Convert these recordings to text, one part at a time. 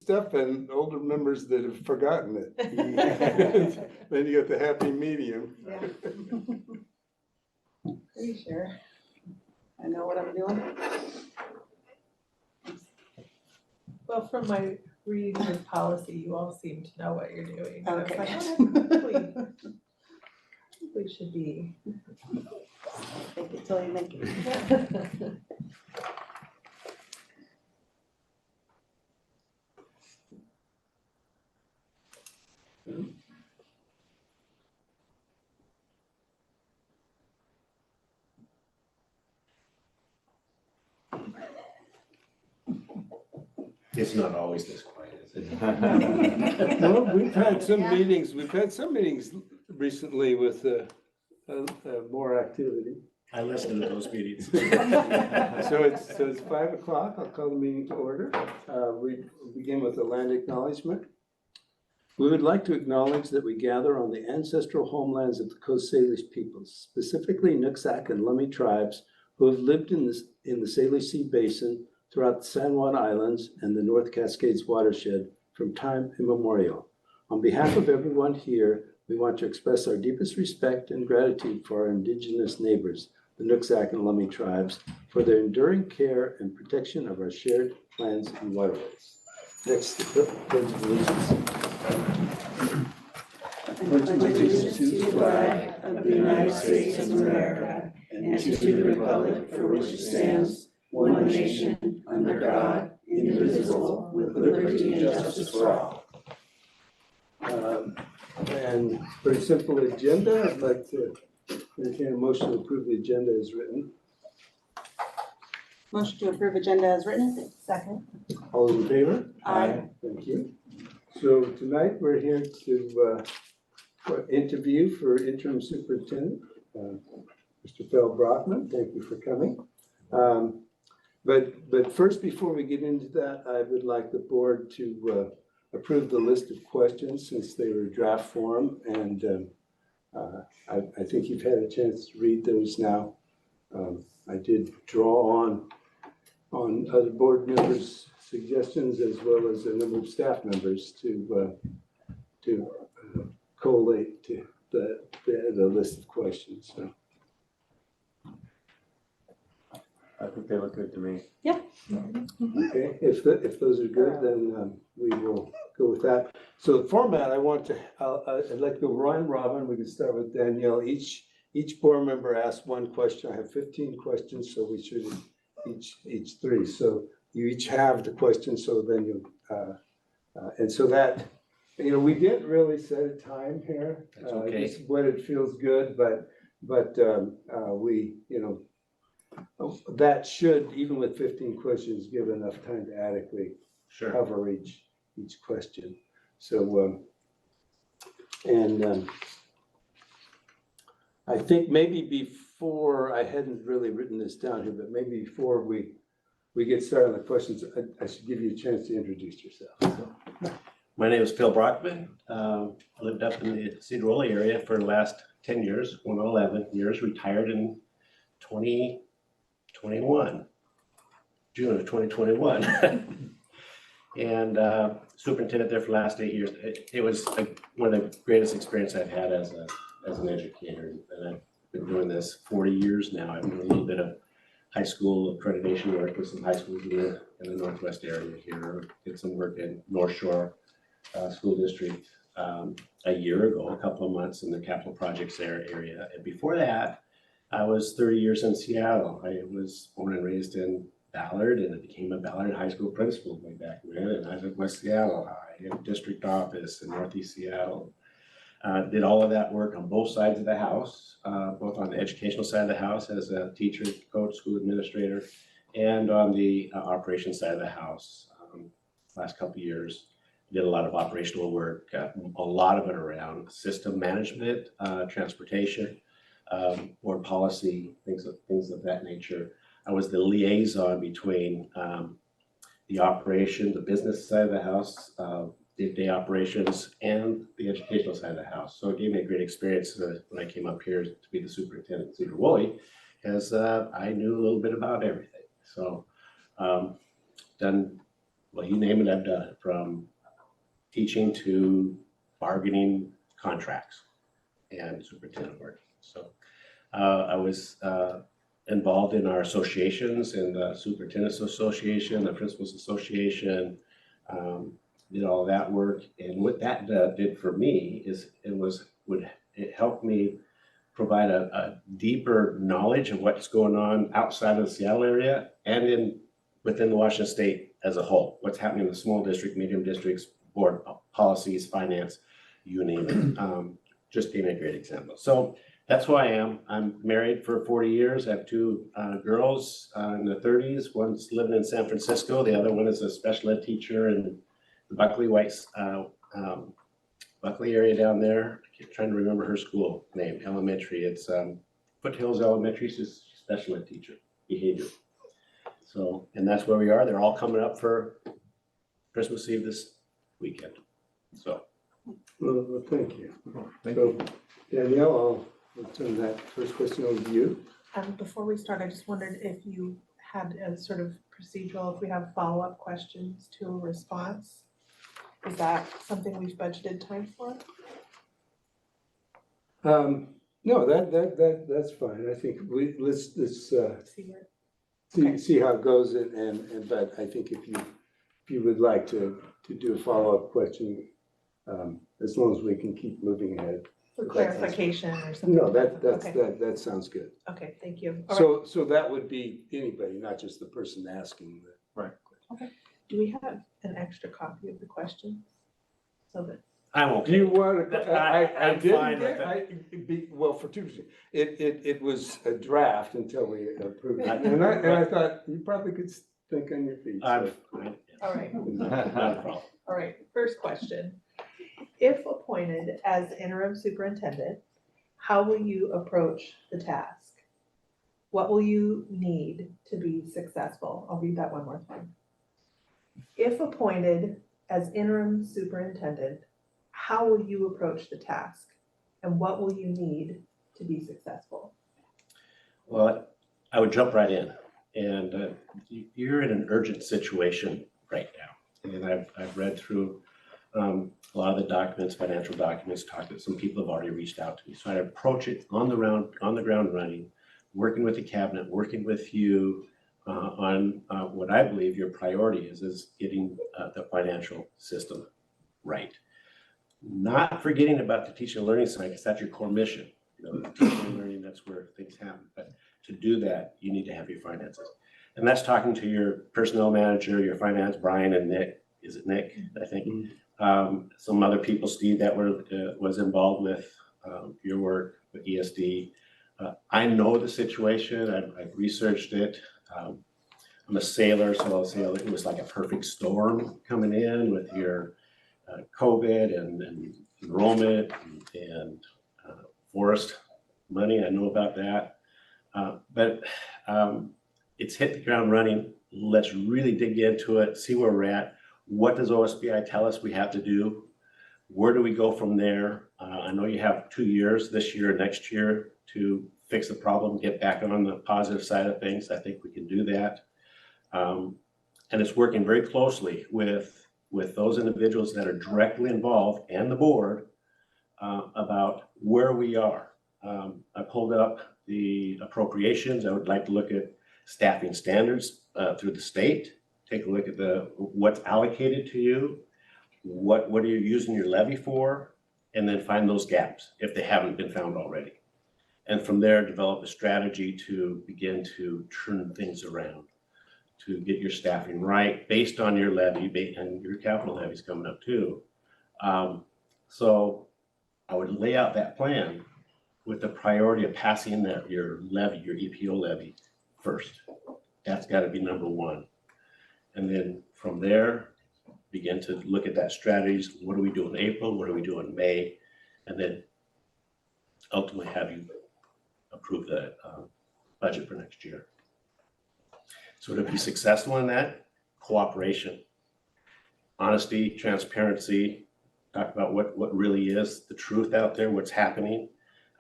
stuff and older members that have forgotten it. Then you get the happy medium. Yeah. Pretty sure I know what I'm doing. Well, from my reading of policy, you all seem to know what you're doing. So it's Okay. like, oh, probably should be. Fake it till you make it. It's not always this quiet, is it? Well, we've had some meetings recently with more activity. I listen to those meetings. So it's 5 o'clock. I'll call the meeting to order. We begin with a land acknowledgement. We would like to acknowledge that we gather on the ancestral homelands of the Coast Salish peoples, specifically Nooksack and Lummi tribes, who have lived in the Salish Sea Basin throughout the San Juan Islands and the North Cascades watershed from time immemorial. On behalf of everyone here, we want to express our deepest respect and gratitude for our indigenous neighbors, the Nooksack and Lummi tribes, for their enduring care and protection of our shared lands and waterways. Next, the Pledge of Allegiance. Pledge allegiance to the flag of the United States of America and to the republic for which it stands, one nation, under God, indivisible, with liberty and justice for all. And very simple agenda. I'd like to entertain a motion to approve the agenda as written. Motion to approve agenda as written. Second. All in favor? Aye. Thank you. So tonight we're here to interview for interim superintendent, Mr. Phil Brockman. Thank you for coming. But first, before we get into that, I would like the board to approve the list of questions since they were draft form, and I think you've had a chance to read those now. I did draw on other board members' suggestions as well as a number of staff members to collate to the list of questions. So. I think they look good to me. Okay, if those are good, then we will go with that. So the format, I'd like to go Ryan, Robin. We can start with Danielle. Each board member asks one question. I have 15 questions, so we should each three. So you each have the question, so then you and so that we didn't really set a time here. That's okay. Just when it feels good, but we that should, even with 15 questions, give enough time to adequately Sure. cover each question. So, I think maybe before, I hadn't really written this down here, but maybe before we get started on the questions, I should give you a chance to introduce yourself. So. My name is Phil Brockman. I lived up in the Cedar Valley area for the last 10 years, 11 years, retired in 2021, June of 2021. And superintendent there for the last 8 years. It was one of the greatest experiences I've had as an educator. And I've been doing this 40 years now. I've been doing a little bit of high school accreditation work with some high schools in the Northwest area here. Did some work in North Shore School District a year ago, a couple of months in the capital projects area. And before that, I was 30 years in Seattle. I was born and raised in Ballard, and I became a Ballard High School principal way back when, and I was at West Seattle High in district office in Northeast Seattle. Did all of that work on both sides of the house, both on the educational side of the house as a teacher, coach, school administrator, and on the operations side of the house. Last couple of years, did a lot of operational work, a lot of it around system management, transportation, board policy, things of that nature. I was the liaison between the operation, the business side of the house, day-to-day operations, and the educational side of the house. So it gave me a great experience when I came up here to be the superintendent at Cedar Woolley, because I knew a little bit about everything. So done well, you name it, I've done it, from teaching to bargaining contracts and superintendent work. So I was involved in our associations, in the Superintendent's Association, the Principals Association, did all that work. And what that did for me is it helped me provide a deeper knowledge of what's going on outside of the Seattle area and within the Washington State as a whole. What's happening in the small district, medium districts, board policies, finance, you name it. Just being a great example. So that's who I am. I'm married for 40 years. I have two girls in their 30s. One's living in San Francisco. The other one is a special ed teacher in the Buckley area down there. I keep trying to remember her school name, elementary. It's Foothills Elementary. She's a special ed teacher, behavior. So, and that's where we are. They're all coming up for Christmas Eve this weekend. So. Well, thank you. So, Danielle, I'll turn that first question over to you. Before we start, I just wondered if you had a sort of procedural, if we have follow-up questions to a response. Is that something we've budgeted time for? No, that's fine. I think let's See where, see how it goes, but I think if you would like to do a follow-up question, as long as we can keep moving ahead. for clarification or something? No, Okay. that sounds good. Okay, thank you. All right. So that would be anybody, not just the person asking the. Right. Do we have an extra copy of the questions? So that, I'm okay. Do you want to, I I'm didn't fine with get, well, for two reasons. It was a draft until we approved it. And I thought you probably could think on your feet. I'm so. fine. all right, Not a problem. all right. First question. If appointed as interim superintendent, how will you approach the task? What will you need to be successful? I'll read that one more time. If appointed as interim superintendent, how will you approach the task? And what will you need to be successful? Well, I would jump right in. And you're in an urgent situation right now. And I've read through a lot of the documents, financial documents, talked to some people have already reached out to me. So I approach it on the ground running, working with the cabinet, working with you on what I believe your priority is getting the financial system right. Not forgetting about the teaching and learning side, because that's your core mission. You know, the teaching and learning, that's where things happen. But to do that, you need to have your finances. And that's talking to your personnel manager, your finance, Brian and Nick. Is it Nick? I think. Some other people, Steve, that was involved with your work with ESD. I know the situation. I've researched it. I'm a sailor, so I'll say it was like a perfect storm coming in with your COVID and enrollment and forest money. I know about that. But it's hit the ground running. Let's really dig into it, see where we're at. What does OSBI tell us we have to do? Where do we go from there? I know you have 2 years, this year and next year, to fix the problem, get back on the positive side of things. I think we can do that. And it's working very closely with those individuals that are directly involved and the board about where we are. I pulled up the appropriations. I would like to look at staffing standards through the state. Take a look at what's allocated to you, what are you using your levy for, and then find those gaps if they haven't been found already. And from there, develop a strategy to begin to turn things around, to get your staffing right based on your levy, and your capital levy's coming up too. So I would lay out that plan with the priority of passing your levy, your EPO levy first. That's got to be number one. And then from there, begin to look at that strategies. What do we do in April? What do we do in May? And then ultimately have you approve the budget for next year. So to be successful in that, cooperation, honesty, transparency, talk about what really is the truth out there, what's happening,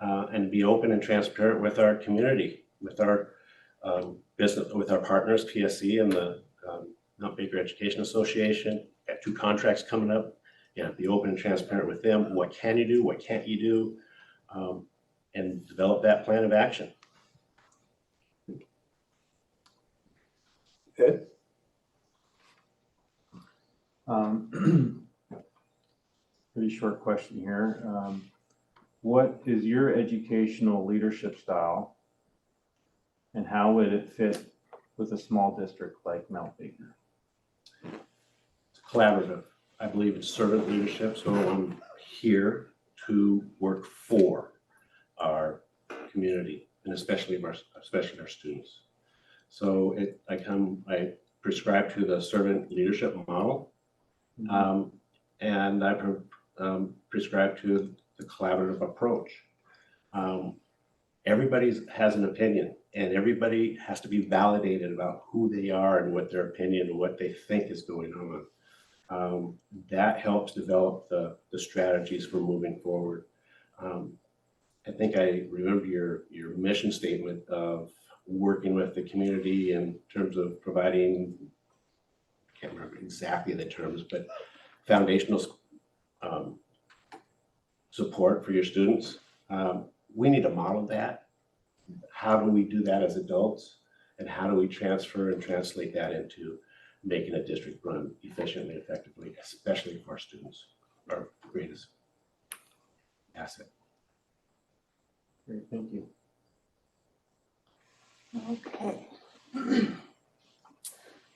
and be open and transparent with our community, with our business, with our partners, PSC and the Mount Baker Education Association. Got 2 contracts coming up. You have to be open and transparent with them. What can you do? What can't you do? And develop that plan of action. Ed? Pretty short question here. What is your educational leadership style? And how would it fit with a small district like Mount Baker? It's collaborative. I believe it's servant leadership. So I'm here to work for our community and especially our students. So I prescribe to the servant leadership model, and I prescribe to the collaborative approach. Everybody has an opinion, and everybody has to be validated about who they are and what their opinion and what they think is going on. That helps develop the strategies for moving forward. I think I remember your mission statement of working with the community in terms of providing, I can't remember exactly the terms, but foundational support for your students. We need to model that. How do we do that as adults? And how do we transfer and translate that into making a district run efficiently, effectively, especially for our students, our greatest asset. Great, thank you. Okay.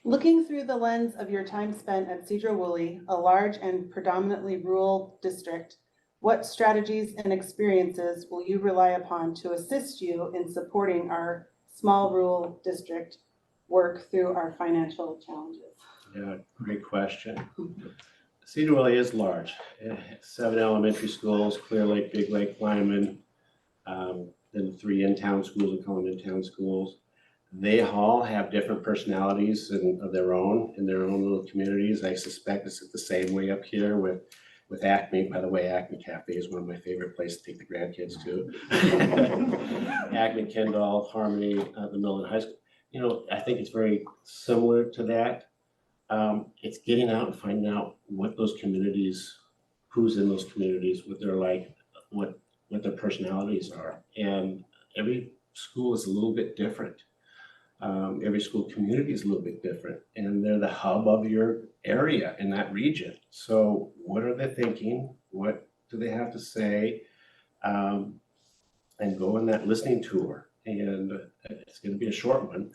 Looking through the lens of your time spent at Cedar-Woolley, a large and predominantly rural district, what strategies and experiences will you rely upon to assist you in supporting our small rural district work through our financial challenges? Yeah, great question. Cedar-Woolley is large. 7 elementary schools, Clear Lake, Big Lake, Lyman, then the 3 in-town schools, we call them in-town schools. They all have different personalities of their own in their own little communities. I suspect it's the same way up here with Acme. By the way, Acme Cafe is one of my favorite places to take the grandkids to. Acme, Kendall, Harmony, the Millen High School. You know, I think it's very similar to that. It's getting out and finding out what those communities, who's in those communities, what they're like, what their personalities are. And every school is a little bit different. Every school community is a little bit different, and they're the hub of your area in that region. So what are they thinking? What do they have to say? And go on that listening tour. And it's going to be a short one,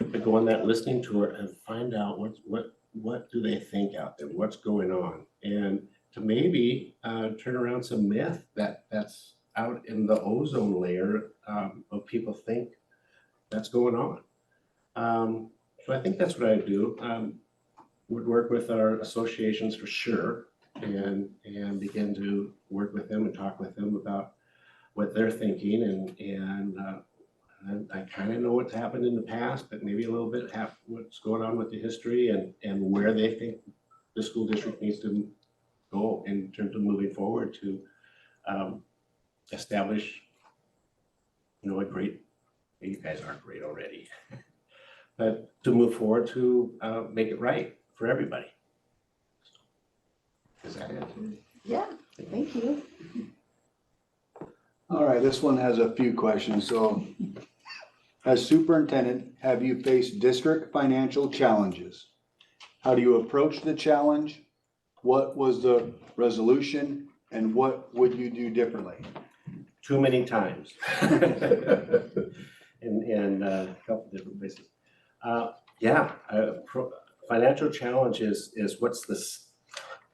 but go on that listening tour and find out what do they think out there? What's going on? And to maybe turn around some myth that's out in the ozone layer of people think that's going on. So I think that's what I do. Would work with our associations for sure, and begin to work with them and talk with them about what they're thinking, and I kind of know what's happened in the past, but maybe a little bit what's going on with the history and where they think the school district needs to go in terms of moving forward to establish, you know, a great. You guys are great already, but to move forward to make it right for everybody. Is that it? Yeah, thank you. All right, this one has a few questions. So, as superintendent, have you faced district financial challenges? How do you approach the challenge? What was the resolution, and what would you do differently? Too many times. in a couple different places. Financial challenge is what's this,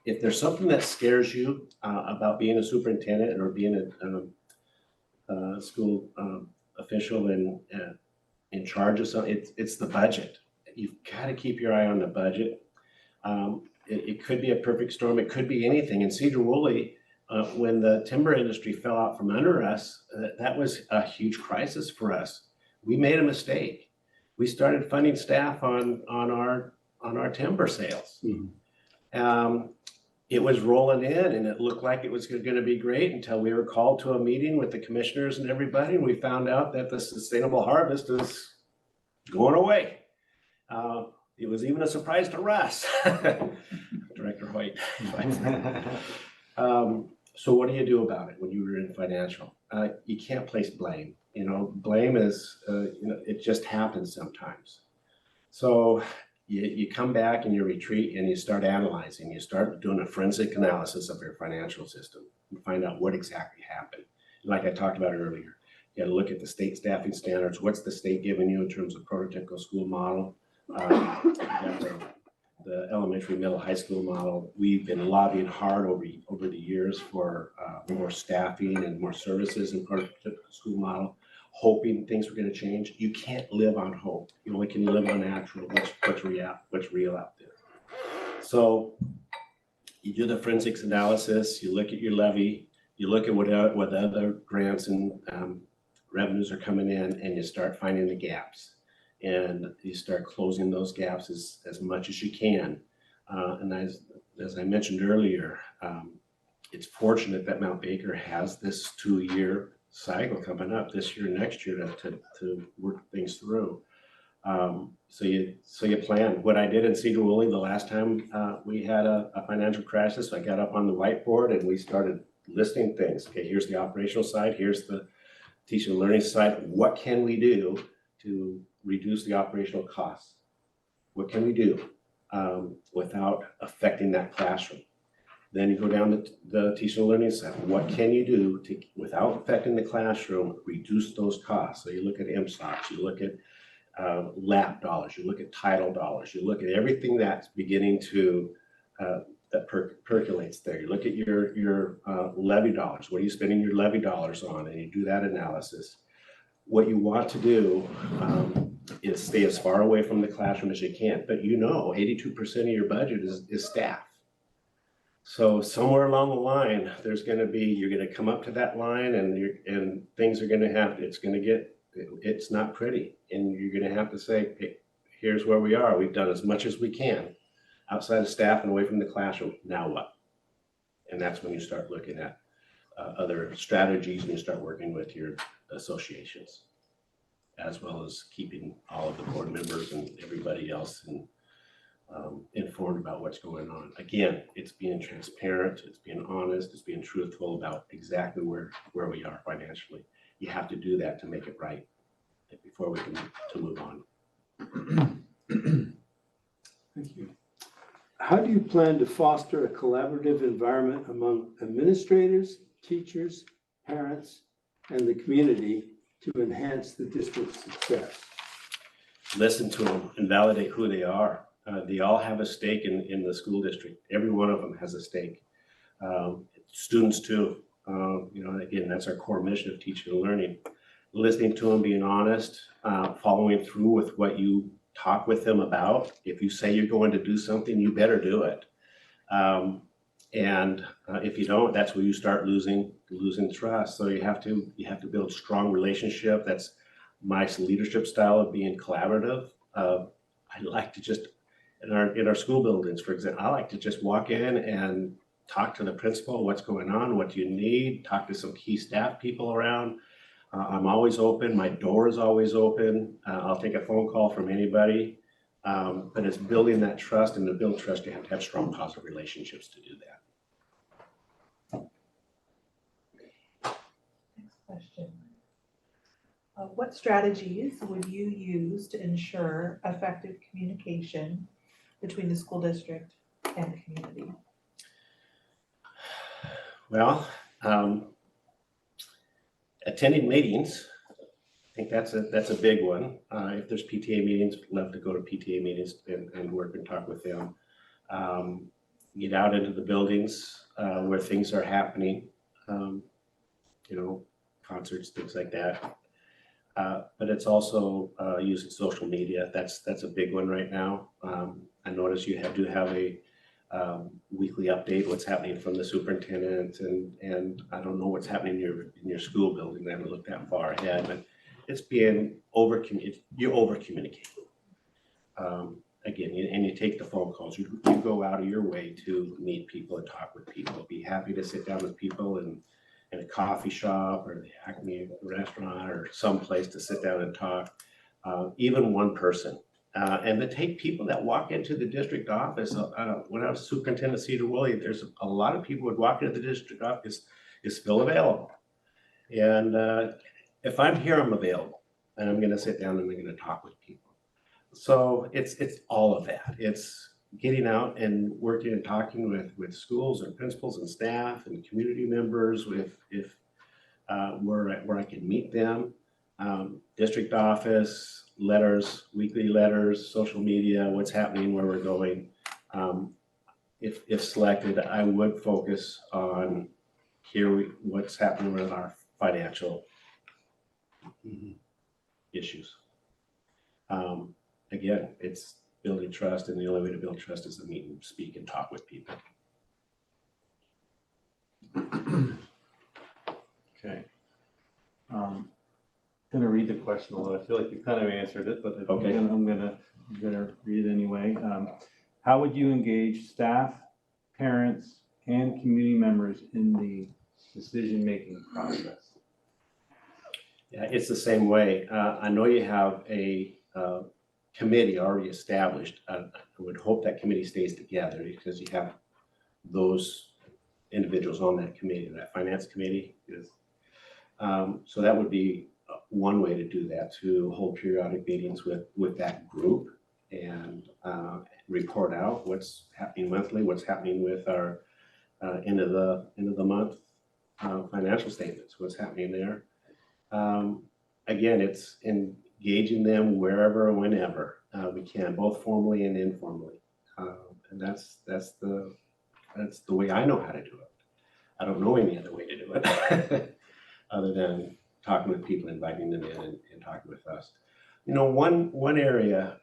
if there's something that scares you about being a superintendent or being a school official and in charge of something, it's the budget. You've got to keep your eye on the budget. It could be a perfect storm. It could be anything. In Cedar-Woolley, when the timber industry fell out from under us, that was a huge crisis for us. We made a mistake. We started funding staff on our timber sales. Mm-hmm. It was rolling in, and it looked like it was going to be great until we were called to a meeting with the commissioners and everybody, and we found out that the sustainable harvest is going away. It was even a surprise to Russ, Director Hoyt. So what do you do about it when you were in financial? You can't place blame. Blame is, it just happens sometimes. So you come back and you retreat and you start analyzing. You start doing a forensic analysis of your financial system and find out what exactly happened. Like I talked about earlier, you got to look at the state staffing standards. What's the state giving you in terms of prototypical school model? You got the elementary, middle, high school model. We've been lobbying hard over the years for more staffing and more services in prototypical school model, hoping things were going to change. You can't live on hope. You only can live on actual, what's real out there. So you do the forensics analysis. You look at your levy. You look at what other grants and revenues are coming in, and you start finding the gaps. And you start closing those gaps as much as you can. And as I mentioned earlier, it's fortunate that Mount Baker has this 2-year cycle coming up this year, next year to work things through. So you plan. What I did in Cedar Woolley the last time we had a financial crisis, I got up on the whiteboard and we started listing things. Okay, here's the operational side. Here's the teaching and learning side. What can we do to reduce the operational costs? What can we do without affecting that classroom? Then you go down to the teaching and learning side. What can you do to, without affecting the classroom, reduce those costs? So you look at MSOCs, you look at LAP dollars, you look at title dollars, you look at everything that's beginning to that percolates there. You look at your levy dollars. What are you spending your levy dollars on? And you do that analysis. What you want to do is stay as far away from the classroom as you can. But 82% of your budget is staff. So somewhere along the line, you're going to come up to that line, and things are going to happen. It's not pretty, and you're going to have to say, hey, here's where we are. We've done as much as we can outside of staff and away from the classroom. Now what? And that's when you start looking at other strategies, and you start working with your associations, as well as keeping all of the board members and everybody else informed about what's going on. Again, it's being transparent, it's being honest, it's being truthful about exactly where we are financially. You have to do that to make it right before we can move on. Thank you. How do you plan to foster a collaborative environment among administrators, teachers, parents, and the community to enhance the district's success? Listen to them and validate who they are. They all have a stake in the school district. Every one of them has a stake. Students too. Again, that's our core mission of teaching and learning. Listening to them, being honest, following through with what you talk with them about. If you say you're going to do something, you better do it. And if you don't, that's where you start losing trust. So you have to build strong relationship. That's my leadership style of being collaborative. I like to just in our school buildings, for example, I like to just walk in and talk to the principal. What's going on? What do you need? Talk to some key staff people around. I'm always open. My door is always open. I'll take a phone call from anybody. But it's building that trust, and to build trust, you have to have strong, positive relationships to do that. Next question. What strategies would you use to ensure effective communication between the school district and the community? Well, attending meetings, I think that's a big one. If there's PTA meetings, I'd love to go to PTA meetings and work and talk with them. Get out into the buildings where things are happening, concerts, things like that. But it's also using social media. That's a big one right now. I notice you do have a weekly update, what's happening from the superintendent, and I don't know what's happening in your school building. I haven't looked that far ahead, but it's being you over communicate. Again, and you take the phone calls. You go out of your way to meet people and talk with people. Be happy to sit down with people in a coffee shop or the Acme restaurant or some place to sit down and talk. Even one person And to take people that walk into the district office, when I was superintendent of Cedar Woolley, there's a lot of people would walk into the district office, is still available. And if I'm here, I'm available, and I'm gonna sit down and I'm gonna talk with people. So it's all of that. It's getting out and working and talking with schools and principals and staff and community members where I can meet them. District office, letters, weekly letters, social media, what's happening, where we're going. If selected, I would focus on what's happening with our financial issues. Again, it's building trust, and the only way to build trust is to meet and speak and talk with people. Okay. Gonna read the question, although I feel like you kind of answered it, but Okay. I'm gonna read it anyway. How would you engage staff, parents, and community members in the decision-making process? Yeah, it's the same way. I know you have a committee already established. I would hope that committee stays together because you have those individuals on that committee, that finance committee. So that would be one way to do that, to hold periodic meetings with that group and report out what's happening monthly, what's happening with our end of the month financial statements, what's happening there. Again, it's engaging them wherever and whenever we can, both formally and informally. And that's the way I know how to do it. I don't know any other way to do it other than talking with people, inviting them in and talking with us. You know, one area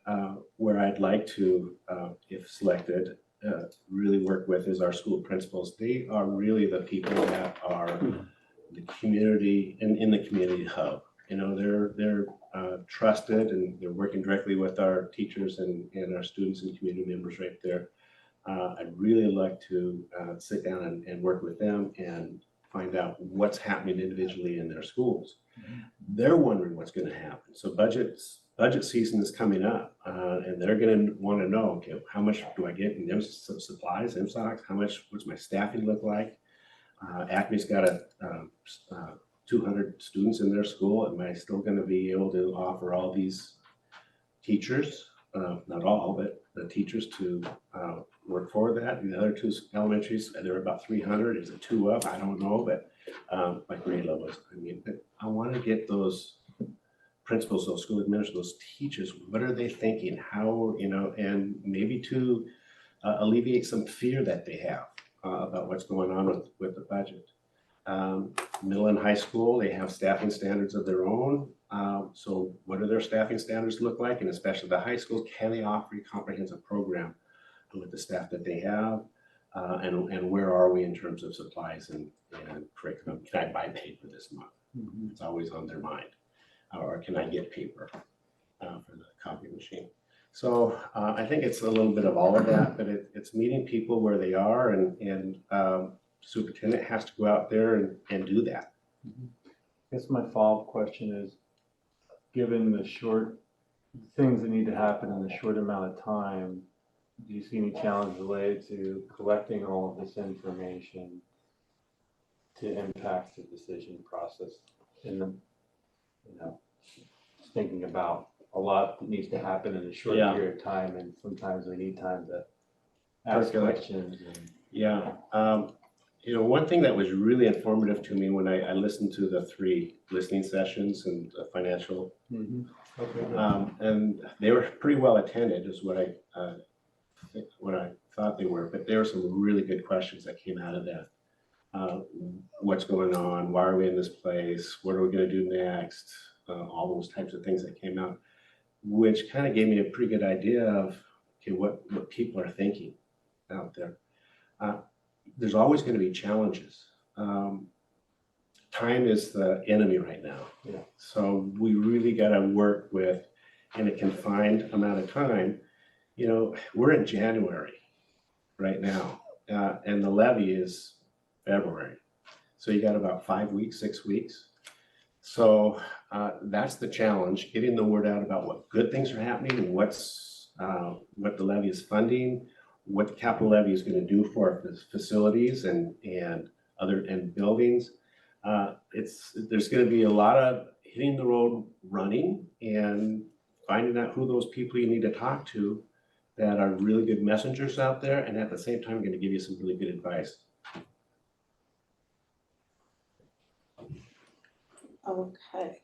where I'd like to, if selected, really work with is our school principals. They are really the people that are the community and in the community hub. You know, they're trusted, and they're working directly with our teachers and our students and community members right there. I'd really like to sit down and work with them and find out what's happening individually in their schools. They're wondering what's going to happen. So budget season is coming up, and they're going to want to know, okay, how much do I get in them supplies, MSOCs? What's my staffing look like? Acme's got 200 students in their school. Am I still going to be able to offer all these teachers, not all, but the teachers to work for that? And the other two elementaries, there are about 300. Is it 2 up? I don't know, but my grade levels. But I want to get those principals, those school administrators, those teachers, what are they thinking? How, and maybe to alleviate some fear that they have about what's going on with the budget. Middle and high school, they have staffing standards of their own. So what do their staffing standards look like? And especially the high school, can they offer a comprehensive program with the staff that they have? And where are we in terms of supplies and curriculum? Can I buy paper this month? It's always on their mind. Or can I get paper for the copy machine? So I think it's a little bit of all of that, but it's meeting people where they are, and superintendent has to go out there and do that. I guess my follow-up question is, given the short things that need to happen in a short amount of time, do you see any challenge related to collecting all of this information to impact the decision process in the, thinking about a lot that needs to happen in a short period of time, and sometimes we need time to ask questions. Yeah. One thing that was really informative to me when I listened to the 3 listening sessions and the financial, and they were pretty well attended, is what I thought they were. But there were some really good questions that came out of that. What's going on? Why are we in this place? What are we going to do next? All those types of things that came out, which kind of gave me a pretty good idea of, okay, what people are thinking out there. There's always going to be challenges. Time is the enemy right now. Yeah. So we really got to work with, in a confined amount of time. We're in January right now, and the levy is February. So you got about 5 weeks, 6 weeks. So that's the challenge, getting the word out about what good things are happening and what the levy is funding, what the capital levy is going to do for the facilities and buildings. There's going to be a lot of hitting the road running and finding out who those people you need to talk to that are really good messengers out there, and at the same time going to give you some really good advice. Okay.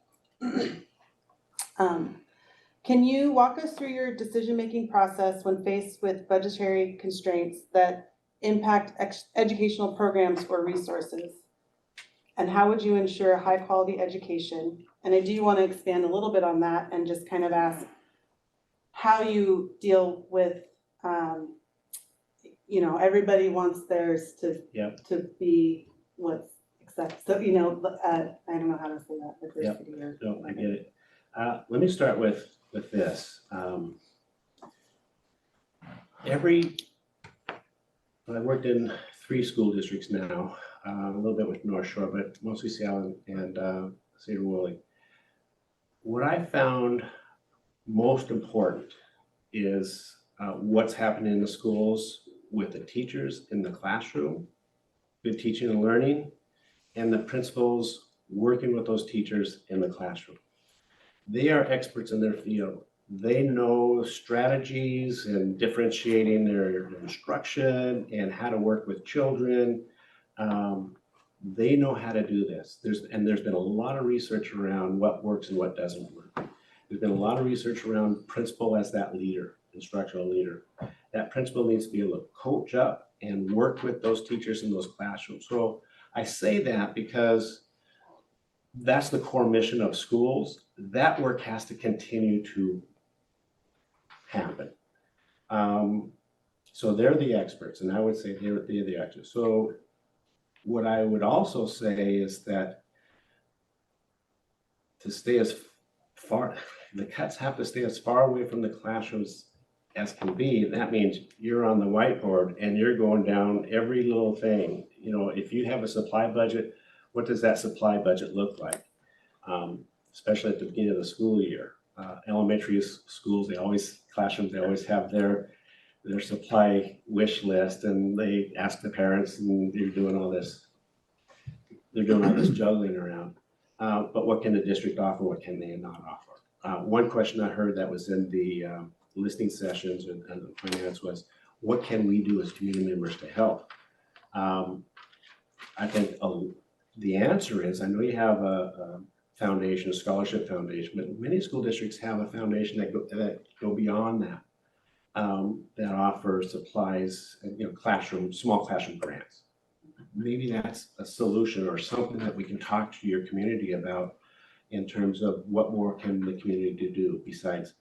Can you walk us through your decision-making process when faced with budgetary constraints that impact educational programs or resources? And how would you ensure high-quality education? And I do want to expand a little bit on that and just kind of ask how you deal with, everybody wants theirs to be what's accepted. So, I don't know how to say that. Diversity or No, I get it. Let me start with this. I worked in 3 school districts now, a little bit with North Shore, but mostly Seattle and Cedar Woolley. What I found most important is what's happening in the schools with the teachers in the classroom, good teaching and learning, and the principals working with those teachers in the classroom. They are experts in their field. They know strategies and differentiating their instruction and how to work with children. They know how to do this. There's been a lot of research around what works and what doesn't work. There's been a lot of research around principal as that leader, instructional leader. That principal needs to be able to coach up and work with those teachers in those classrooms. So I say that because that's the core mission of schools. That work has to continue to happen. So they're the experts, and I would say they're the experts. So what I would also say is that to stay as far, the cuts have to stay as far away from the classrooms as can be. That means you're on the whiteboard and you're going down every little thing. If you have a supply budget, what does that supply budget look like? Especially at the beginning of the school year. Elementary schools, classrooms, they always have their supply wish list, and they ask the parents, and they're doing all this juggling around. But what can the district offer? What can they not offer? One question I heard that was in the listening sessions and finance was, what can we do as community members to help? I think the answer is, I know you have a foundation, a scholarship foundation, but many school districts have a foundation that go beyond that, that offer supplies, small classroom grants. Maybe that's a solution or something that we can talk to your community about in terms of what more can the community do besides,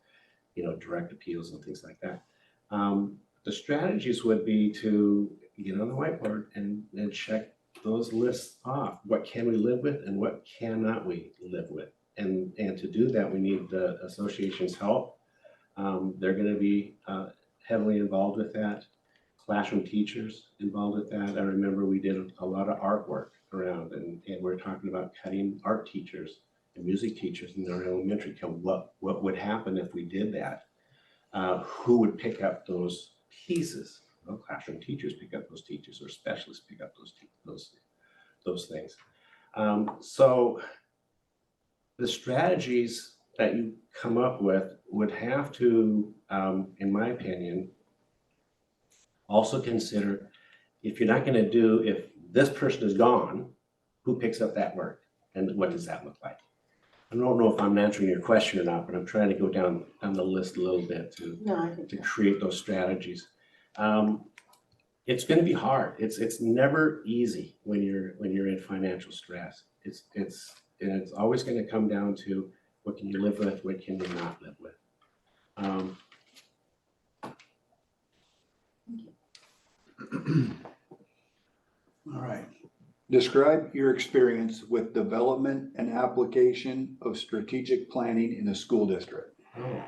direct appeals and things like that. The strategies would be to get on the whiteboard and check those lists off. What can we live with and what cannot we live with? And to do that, we need the association's help. They're going to be heavily involved with that. Classroom teachers involved with that. I remember we did a lot of artwork around, and we're talking about cutting art teachers and music teachers in their elementary camp. What would happen if we did that? Who would pick up those pieces? Well, classroom teachers pick up those teachers, or specialists pick up those things. So the strategies that you come up with would have to, in my opinion, also consider, if you're not going to do, if this person is gone, who picks up that work, and what does that look like? I don't know if I'm answering your question or not, but I'm trying to go down the list a little bit to create those strategies. It's going to be hard. It's never easy when you're in financial stress. It's always going to come down to, what can you live with, what can you not live with. All right. Describe your experience with development and application of strategic planning in a school district. Oh,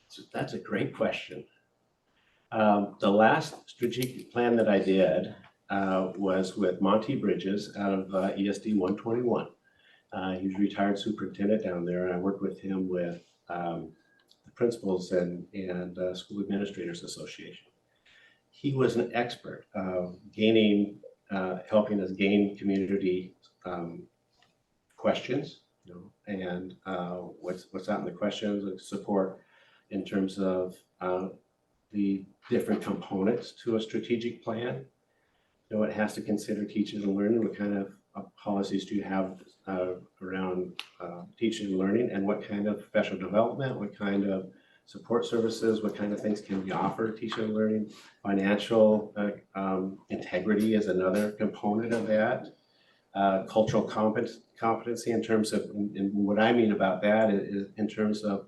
so that's a great question. The last strategic plan that I did was with Monty Bridges out of ESD 121. He's a retired superintendent down there, and I worked with him with the Principals and School Administrators Association. He was an expert gaining, helping us gain community questions, you know, and what's out in the questions, like support in terms of the different components to a strategic plan. You know, it has to consider teaching and learning. What kind of policies do you have around teaching and learning, and what kind of professional development, what kind of support services, what kind of things can we offer teaching and learning? Financial integrity is another component of that. Cultural competency in terms of, and what I mean about that is in terms of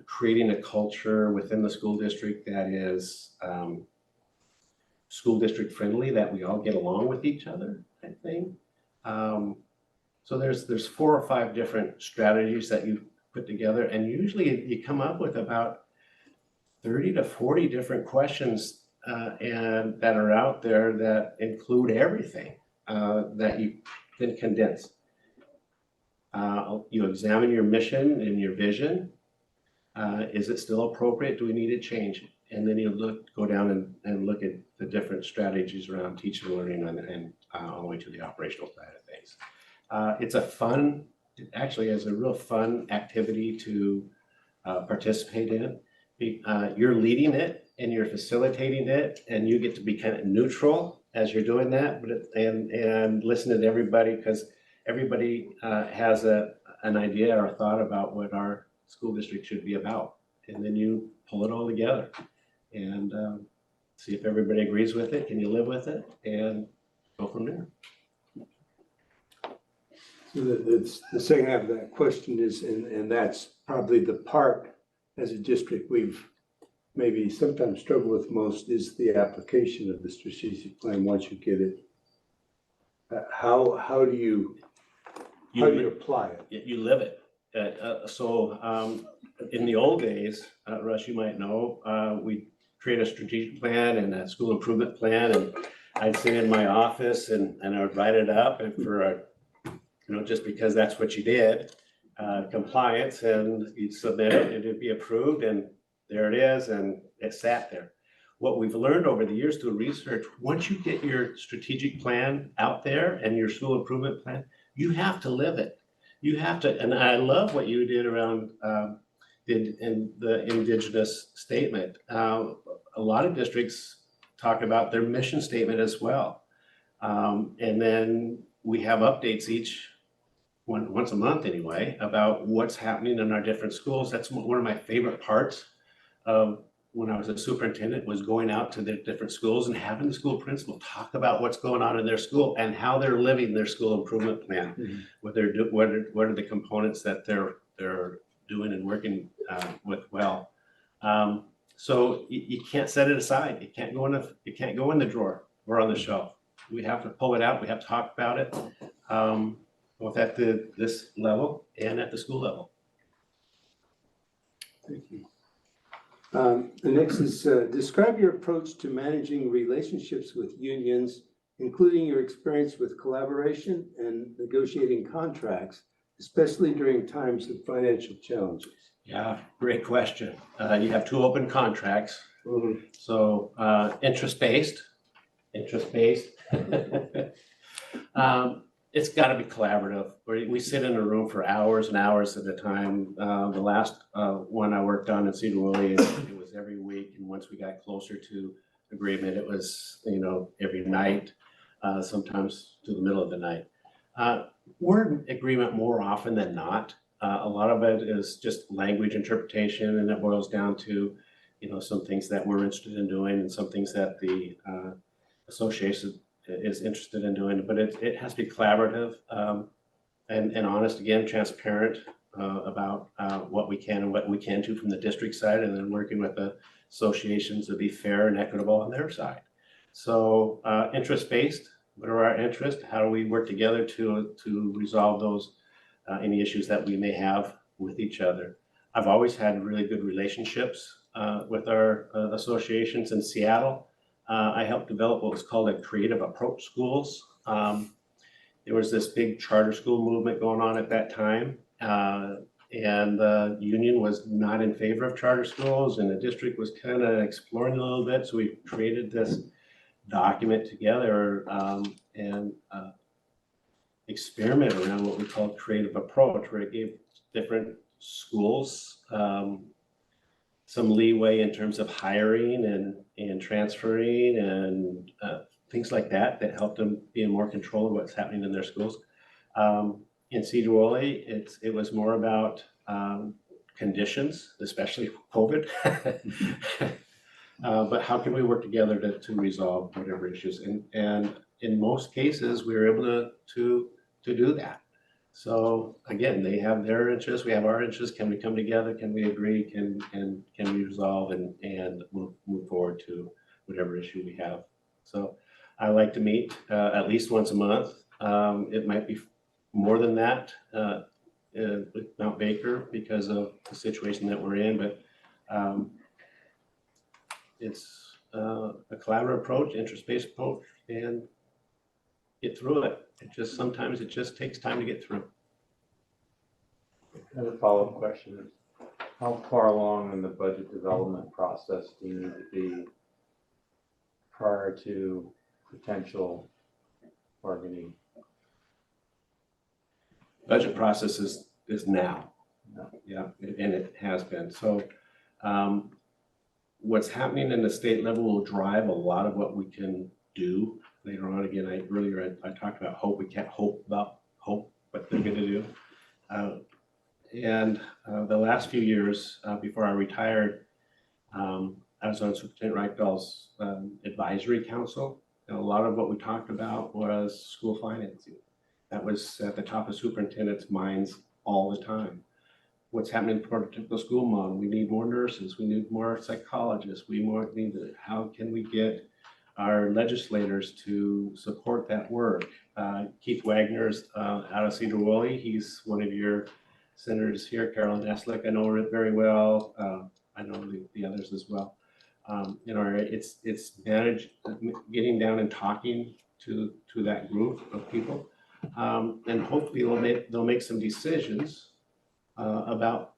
creating a culture within the school district that is school district friendly, that we all get along with each other, I think. So there's 4 or 5 different strategies that you put together, and usually you come up with about 30 to 40 different questions and that are out there that include everything that you can condense. You examine your mission and your vision. Is it still appropriate? Do we need to change it? And then you go down and look at the different strategies around teaching and learning and all the way to the operational side of things. It's a fun, it actually is a real fun activity to participate in. You're leading it and you're facilitating it, and you get to be kind of neutral as you're doing that, but and listen to everybody, because everybody has an idea or a thought about what our school district should be about, and then you pull it all together and see if everybody agrees with it. Can you live with it? And go from there. So the second half of that question is, and that's probably the part as a district we've maybe sometimes struggled with most, is the application of the strategic plan once you get it. How do you apply it? You live it. In the old days, Russ, you might know, we create a strategic plan and a school improvement plan, and I'd sit in my office and I would write it up, and for just because that's what you did, compliance, and you'd submit it, it'd be approved, and there it is, and it sat there. What we've learned over the years through research, once you get your strategic plan out there and your school improvement plan, you have to live it. You have to, and I love what you did around the Indigenous statement. A lot of districts talk about their mission statement as well. And then we have updates once a month anyway, about what's happening in our different schools. That's one of my favorite parts of when I was a superintendent, was going out to the different schools and having the school principal talk about what's going on in their school and how they're living their school improvement plan. Mm-hmm. What are the components that they're doing and working with well. So you can't set it aside. It can't go in the drawer or on the shelf. We have to pull it out. We have to talk about it, both at this level and at the school level. Thank you. The next is describe your approach to managing relationships with unions, including your experience with collaboration and negotiating contracts, especially during times of financial challenges. Yeah, great question. You have 2 open contracts. Mm-hmm. So interest-based. It's got to be collaborative. We sit in a room for hours and hours at a time. The last one I worked on in Cedar Woolley, it was every week. And once we got closer to agreement, it was, every night, sometimes to the middle of the night. We're in agreement more often than not. A lot of it is just language interpretation, and it boils down to, some things that we're interested in doing and some things that the association is interested in doing, but it has to be collaborative and honest, again, transparent about what we can and what we can do from the district side, and then working with the associations to be fair and equitable on their side. So interest-based, what are our interests? How do we work together to resolve those, any issues that we may have with each other? I've always had really good relationships with our associations in Seattle. I helped develop what was called a creative approach schools. there was this big charter school movement going on at that time. And the union was not in favor of charter schools, and the district was kind of exploring a little bit. So we created this document together and experiment around what we call creative approach, where it gave different schools some leeway in terms of hiring and transferring and things like that helped them be in more control of what's happening in their schools. In Cedar Woolley, it was more about conditions, especially COVID. But how can we work together to resolve whatever issues? And in most cases, we were able to do that. So again, they have their interests, we have our interests. Can we come together? Can we agree? Can we resolve and move forward to whatever issue we have? So I like to meet at least once a month. It might be more than that with Mount Baker because of the situation that we're in, but it's a collaborative approach, interest-based approach, and get through it. Sometimes it just takes time to get through. And a follow-up question is, how far along in the budget development process do you need to be prior to potential bargaining? Budget process is now. No. Yeah, and it has been. So what's happening in the state level will drive a lot of what we can do later on. Again, earlier I talked about hope. We can't hope about what they're going to do. And the last few years before I retired, I was on Superintendent Reichdahl's advisory council. And a lot of what we talked about was school financing. That was at the top of superintendents' minds all the time. What's happening for a typical school model? We need more nurses. We need more psychologists. How can we get our legislators to support that work? Keith Wagner's out of Cedar Woolley. He's one of your senators here. Carolyn Eslick, I know her very well. I know the others as well. It's managed getting down and talking to that group of people. And hopefully they'll make some decisions about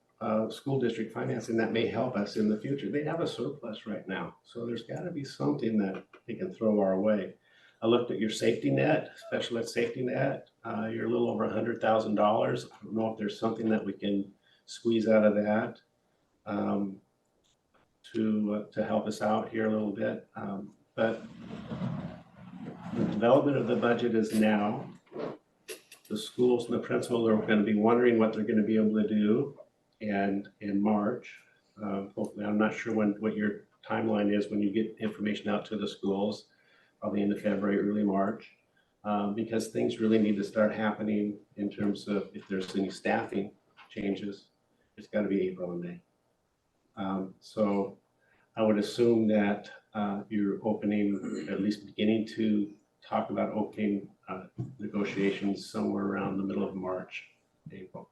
school district financing that may help us in the future. They have a surplus right now, so there's got to be something that they can throw our way. I looked at your safety net, special ed safety net. You're a little over $100,000. I don't know if there's something that we can squeeze out of that to help us out here a little bit. But the development of the budget is now. The schools and the principals are going to be wondering what they're going to be able to do, and in March, hopefully, I'm not sure what your timeline is when you get information out to the schools, probably into February, early March, because things really need to start happening in terms of if there's any staffing changes. It's got to be April and May. So I would assume that you're opening, at least beginning to talk about opening negotiations somewhere around the middle of March, April.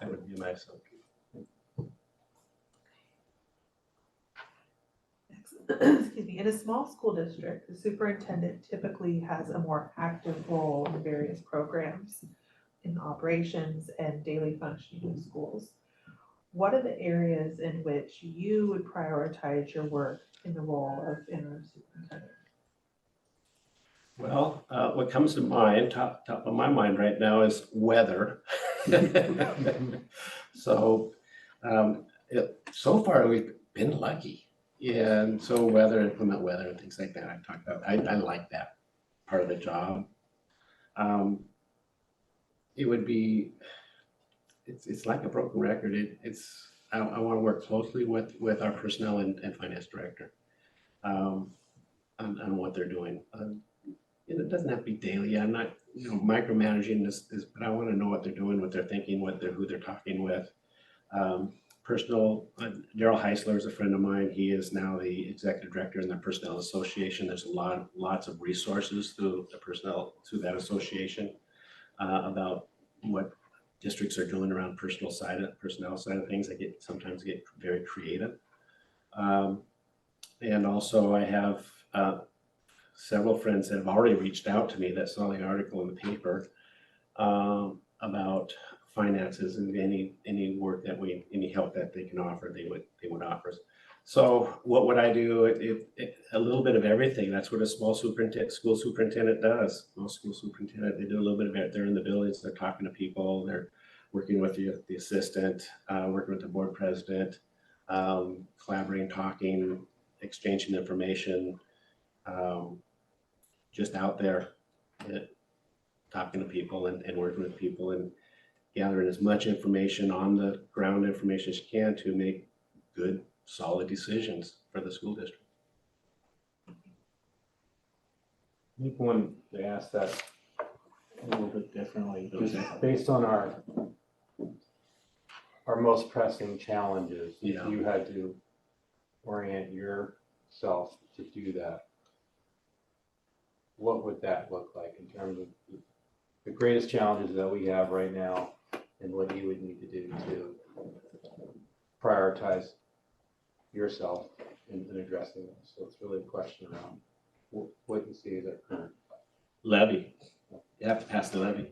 That would be my assumption. Excuse me. In a small school district, the superintendent typically has a more active role in various programs in operations and daily functioning of schools. What are the areas in which you would prioritize your work in the role of interim superintendent? Well, what comes to mind, top of my mind right now is weather. So, so far we've been lucky. And so inclement weather and things like that I talked about. I like that part of the job. It would be, it's like a broken record. I want to work closely with our personnel and finance director on what they're doing. It doesn't have to be daily. I'm not, micromanaging this, but I want to know what they're doing, what they're thinking, who they're talking with. Daryl Heisler is a friend of mine. He is now the executive director in the Personnel Association. There's lots of resources through that association about what districts are doing around personnel side of things. I sometimes get very creative. And also I have several friends that have already reached out to me that saw the article in the paper about finances and any work that any help that they can offer, they would offer us. So what would I do? A little bit of everything. That's what a school superintendent does. Most school superintendent, they do a little bit of it. They're in the buildings, they're talking to people, they're working with the assistant, working with the board president, collaborating, talking, exchanging information, just out there, talking to people and working with people and gathering as much information on the ground information as you can to make good, solid decisions for the school district. I think one, they asked that a little bit differently, just based on our most pressing challenges. Yeah. You had to orient yourself to do that. What would that look like in terms of the greatest challenges that we have right now and what you would need to do to prioritize yourself in addressing this? So it's really a question around what you see as our current. Levy. You have to pass the levy.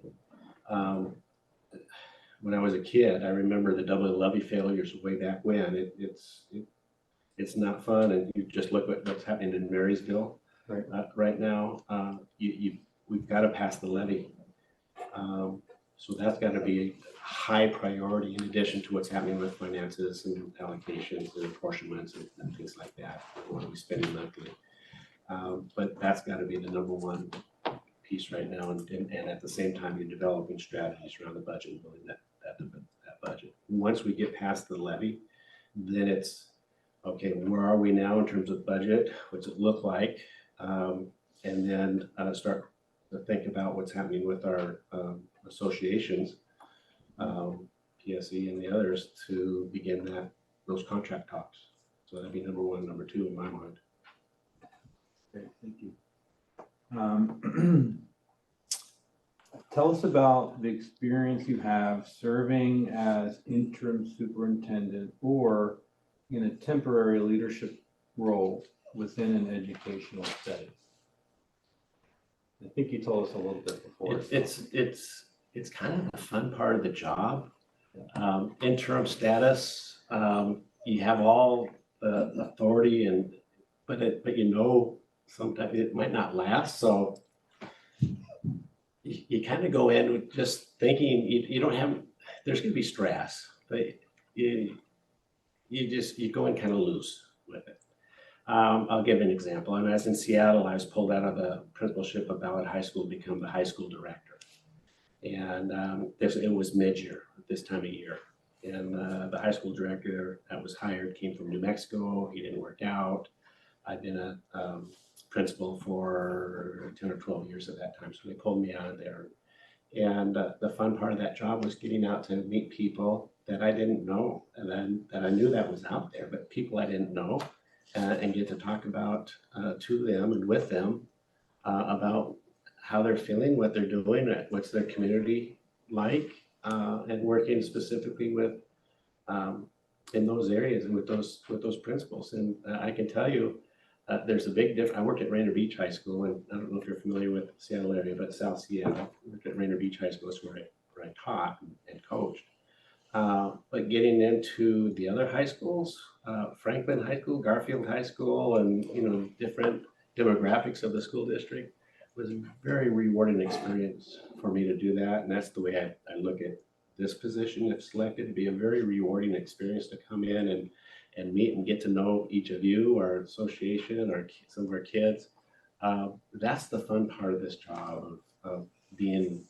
When I was a kid, I remember the double levy failures way back when. It's not fun, and you just look at what's happening in Marysville right now. We've got to pass the levy. So that's got to be a high priority in addition to what's happening with finances and allocations and apportionments and things like that. What are we spending monthly? But that's got to be the number one piece right now. And at the same time, you're developing strategies around the budget and building that budget. Once we get past the levy, then it's, okay, where are we now in terms of budget? What's it look like? And then start to think about what's happening with our associations, PSE and the others, to begin those contract talks. So that'd be number one, number two in my mind. Great, thank you. Tell us about the experience you have serving as interim superintendent or in a temporary leadership role within an educational setting. I think you told us a little bit before. It's kind of the fun part of the job. Interim status, you have all the authority but you know sometimes it might not last. So you kind of go in with just thinking you don't have, there's going to be stress, but you go in kind of loose with it. I'll give an example. When I was in Seattle, I was pulled out of the principalship of Ballard High School to become the high school director. And it was mid-year at this time of year. And the high school director that was hired came from New Mexico. He didn't work out. I'd been a principal for 10 or 12 years at that time. So they pulled me out of there. And the fun part of that job was getting out to meet people that I didn't know. And then that I knew that was out there, but people I didn't know. And get to talk about to them and with them about how they're feeling, what they're doing, what's their community like, and working specifically with in those areas and with those principals. And I can tell you, there's a big difference. I worked at Rainier Beach High School, and I don't know if you're familiar with the Seattle area, but South Seattle. I worked at Rainier Beach High School. That's where I taught and coached. But getting into the other high schools, Franklin High School, Garfield High School, and different demographics of the school district was a very rewarding experience for me to do that. And that's the way I look at this position. If selected, to be a very rewarding experience to come in and meet and get to know each of you, our association, or some of our kids. That's the fun part of this job of being,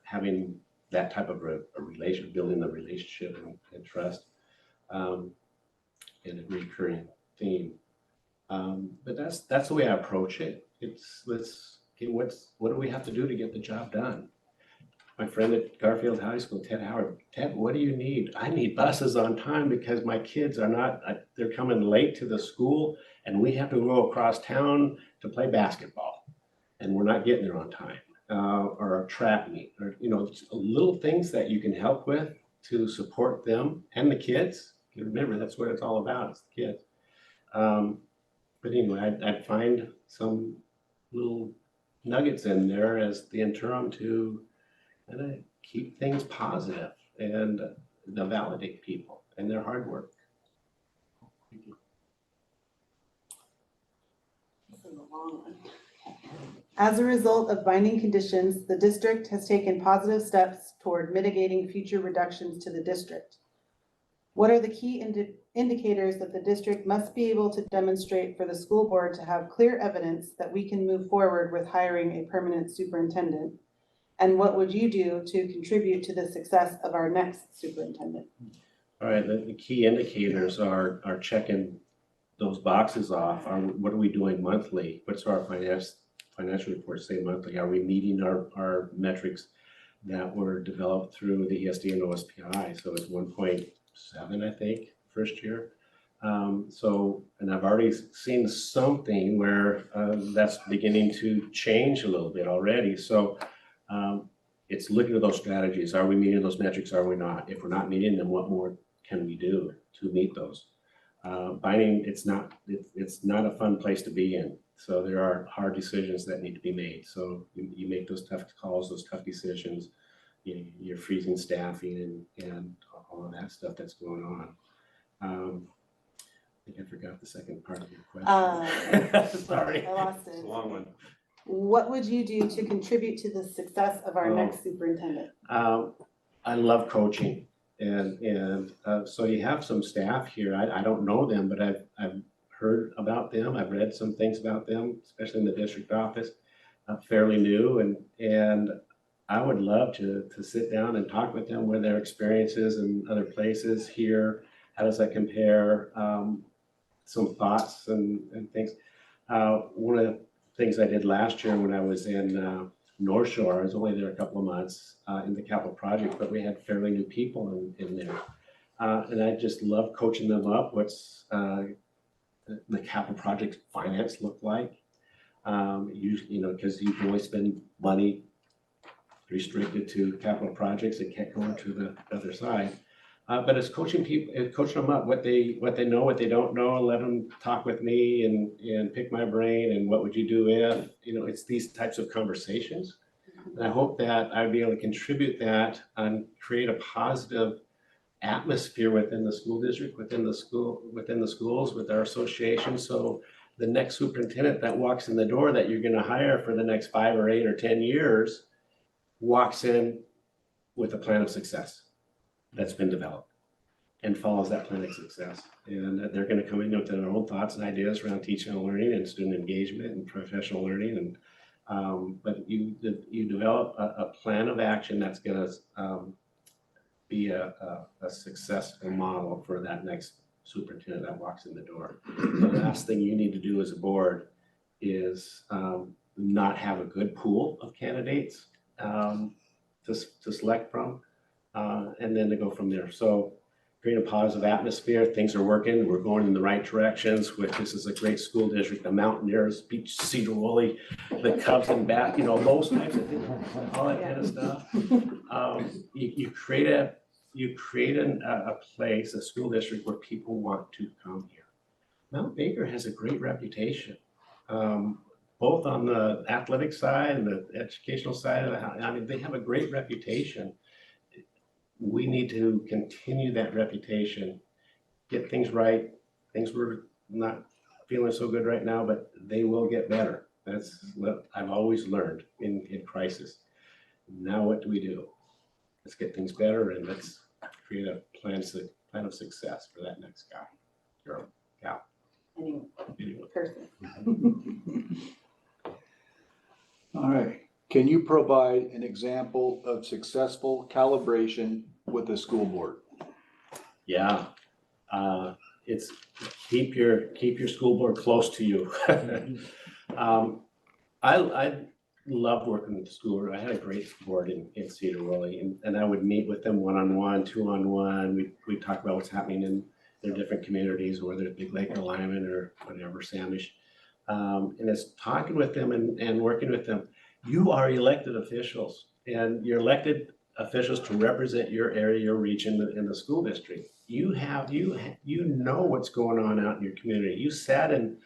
having that type of a relation, building the relationship and trust, and a recurring theme. But that's the way I approach it. What do we have to do to get the job done? My friend at Garfield High School, Ted Howard, Ted, what do you need? I need buses on time because my kids are not, they're coming late to the school and we have to go across town to play basketball and we're not getting there on time. Or a track meet, or little things that you can help with to support them and the kids. Remember, that's what it's all about, it's the kids. But anyway, I'd find some little nuggets in there as the interim to kind of keep things positive and to validate people and their hard work. Thank you. This is a long one. As a result of binding conditions, the district has taken positive steps toward mitigating future reductions to the district. What are the key indicators that the district must be able to demonstrate for the school board to have clear evidence that we can move forward with hiring a permanent superintendent? And what would you do to contribute to the success of our next superintendent? All right, the key indicators are checking those boxes off. What are we doing monthly? What's our financial reports say monthly? Are we meeting our metrics that were developed through the ESD and OSPI? So it's 1.7, I think, first year. And I've already seen something where that's beginning to change a little bit already. So it's looking at those strategies. Are we meeting those metrics? Are we not? If we're not meeting them, what more can we do to meet those? Binding, it's not a fun place to be in. So there are hard decisions that need to be made. So you make those tough calls, those tough decisions. You're freezing staffing and all of that stuff that's going on. I think I forgot the second part of your question. Sorry. I lost It's it. a long one. What would you do to contribute to the success of our next superintendent? I love coaching, and so you have some staff here. I don't know them, but I've heard about them. I've read some things about them, especially in the district office. Fairly new, and I would love to sit down and talk with them, where their experiences in other places here. How does that compare? Some thoughts and things. One of the things I did last year when I was in North Shore, I was only there a couple of months in the capital project, but we had fairly new people in there. And I just love coaching them up. What's the capital project finance look like? Because you can only spend money restricted to capital projects. It can't go into the other side. But it's coaching people, coaching them up, what they know, what they don't know, let them talk with me and pick my brain and what would you do if, it's these types of conversations. And I hope that I'd be able to contribute that and create a positive atmosphere within the school district, within the schools, with our association. So the next superintendent that walks in the door that you're going to hire for the next 5 or 8 or 10 years walks in with a plan of success that's been developed and follows that plan of success. And they're going to come in with their own thoughts and ideas around teaching and learning and student engagement and professional learning. But you develop a plan of action that's going to be a successful model for that next superintendent that walks in the door. The last thing you need to do as a board is not have a good pool of candidates to select from. And then to go from there. So create a positive atmosphere. Things are working. We're going in the right directions. This is a great school district. The Mountaineers, Beach, Cedar Woolley, the Cubs and Bat, those types of things, all that kind of stuff. You create a place, a school district where people want to come here. Mount Baker has a great reputation, both on the athletic side and the educational side. They have a great reputation. We need to continue that reputation, get things right. Things were not feeling so good right now, but they will get better. That's what I've always learned in crisis. Now what do we do? Let's get things better and let's create a plan of success for that next guy, girl, gal. Anyway. Person. All right. Can you provide an example of successful calibration with the school board? Yeah, it's keep your school board close to you. I loved working with the school board. I had a great board in Cedar Woolley, and I would meet with them one-on-one, two-on-one. We'd talk about what's happening in their different communities, whether it's Big Lake alignment or whatever, Samish. And it's talking with them and working with them. You are elected officials, and you're elected officials to represent your area, your region in the school district. You know what's going on out in your community. You sat in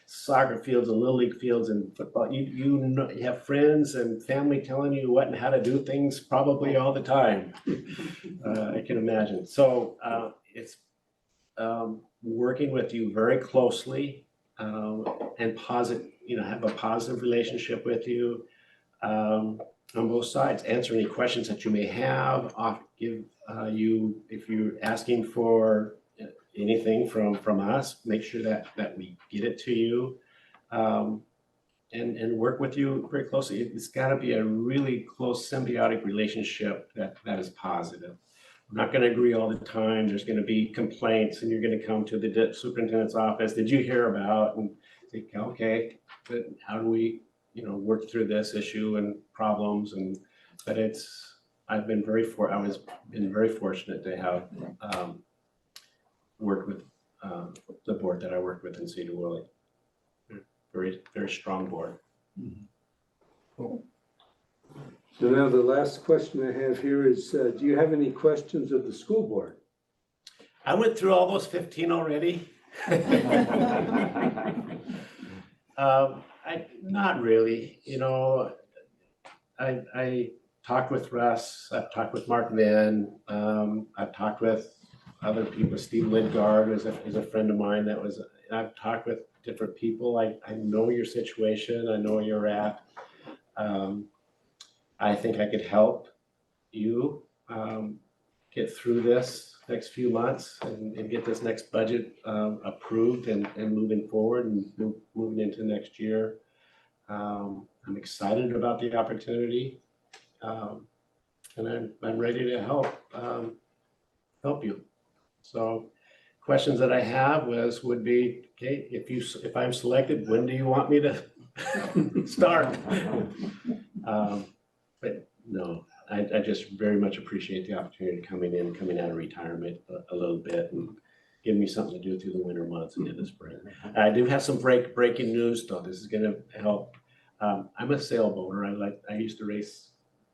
soccer fields and little league fields and football. You have friends and family telling you what and how to do things probably all the time. I can imagine. So it's working with you very closely and positive, have a positive relationship with you on both sides. Answer any questions that you may have. Give you, if you're asking for anything from us, make sure that we get it to you, and work with you very closely. It's got to be a really close symbiotic relationship that is positive. We're not going to agree all the time. There's going to be complaints, and you're going to come to the superintendent's office. Did you hear about? And think, okay, but how do we, work through this issue and problems? But I've been very fortunate to have worked with the board that I worked with in Cedar Woolley. Very, very strong board. So now the last question I have here is, do you have any questions of the school board? I went through all those 15 already. Not really, I talked with Russ, I've talked with Mark Vinn, I've talked with other people. Steve Lidgard is a friend of mine I've talked with different people. I know your situation, I know where you're at. I think I could help you get through this next few months and get this next budget approved and moving forward and moving into next year. I'm excited about the opportunity, and I'm ready to help you. So questions that I have would be, okay, if I'm selected, when do you want me to start? But no, I just very much appreciate the opportunity coming out of retirement a little bit and give me something to do through the winter months and in the spring. I do have some breaking news though. This is going to help. I'm a sailboater. I used to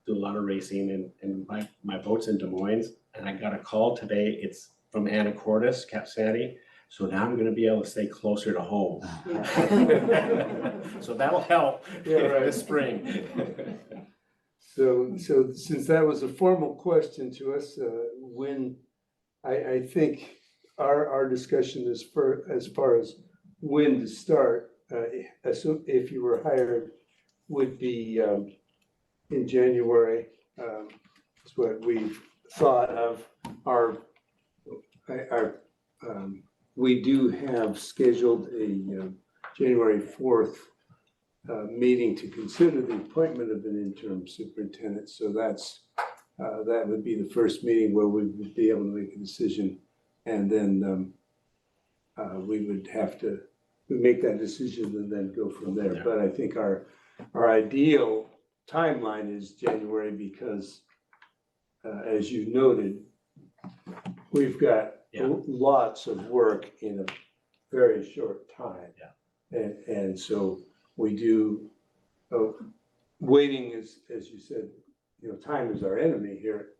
do a lot of racing, and my boat's in Des Moines, and I got a call today. It's from Anacortes, Cap Sandy. So now I'm going to be able to stay closer to home. So that'll help this spring. So since that was a formal question to us, when I think our discussion is as far as when to start, if you were hired, would be in January. Is what we've thought of. We do have scheduled a January 4th meeting to consider the appointment of an interim superintendent. So that would be the first meeting where we would be able to make a decision, and then we would have to make that decision and then go from there. Yeah. But I think our ideal timeline is January because, as you noted, we've got lots of work in a very short time. Yeah. And so we do, waiting is, as you said, time is our enemy here.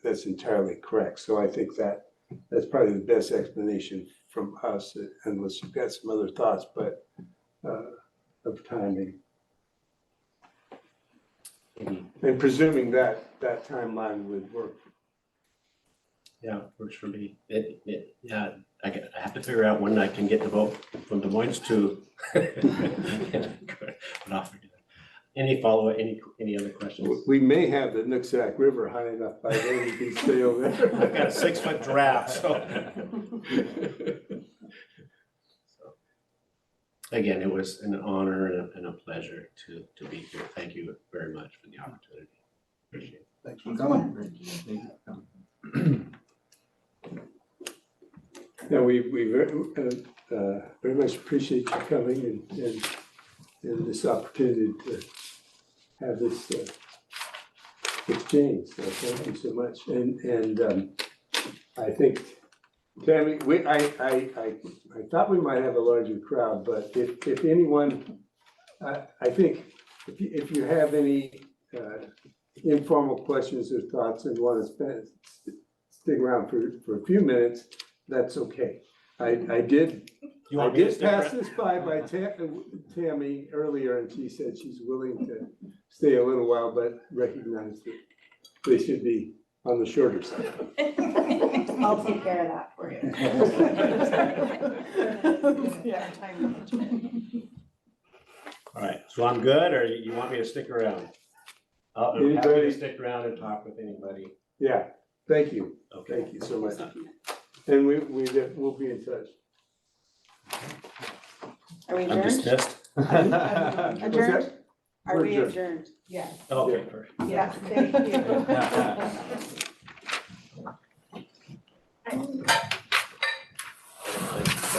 That's entirely correct. So I think that's probably the best explanation from us, unless you've got some other thoughts, but of timing. And presuming that timeline would work. Yeah, works for me. I have to figure out when I can get the boat from Des Moines to. But I'll figure that. Any follow-up, any other questions? We may have the Nooksack River high enough by then we can sail there. I've got a 6-foot draft, so. Again, it was an honor and a pleasure to be here. Thank you very much for the opportunity. Appreciate it. Thanks for coming. Yeah, we very much appreciate you coming and this opportunity to have this exchange. So thank you so much. And I think, Tammy, I thought we might have a larger crowd, but if anyone, I think if you have any informal questions or thoughts and want to stick around for a few minutes, that's okay. I did You I want me to did stick pass around? this by Tammy earlier, and she said she's willing to stay a little while, but recognized that they should be on the shorter side. I'll take care of that for you. Yeah, time management. All right, so I'm good, or you want me to stick around? I'm happy to Anybody? stick around and talk with anybody. Yeah, thank you. Okay. Thank you so much. And we'll be in touch. Are we I'm adjourned? dismissed. Adjourned? Are we We're adjourned? Yes, Okay, perfect. yes, thank you.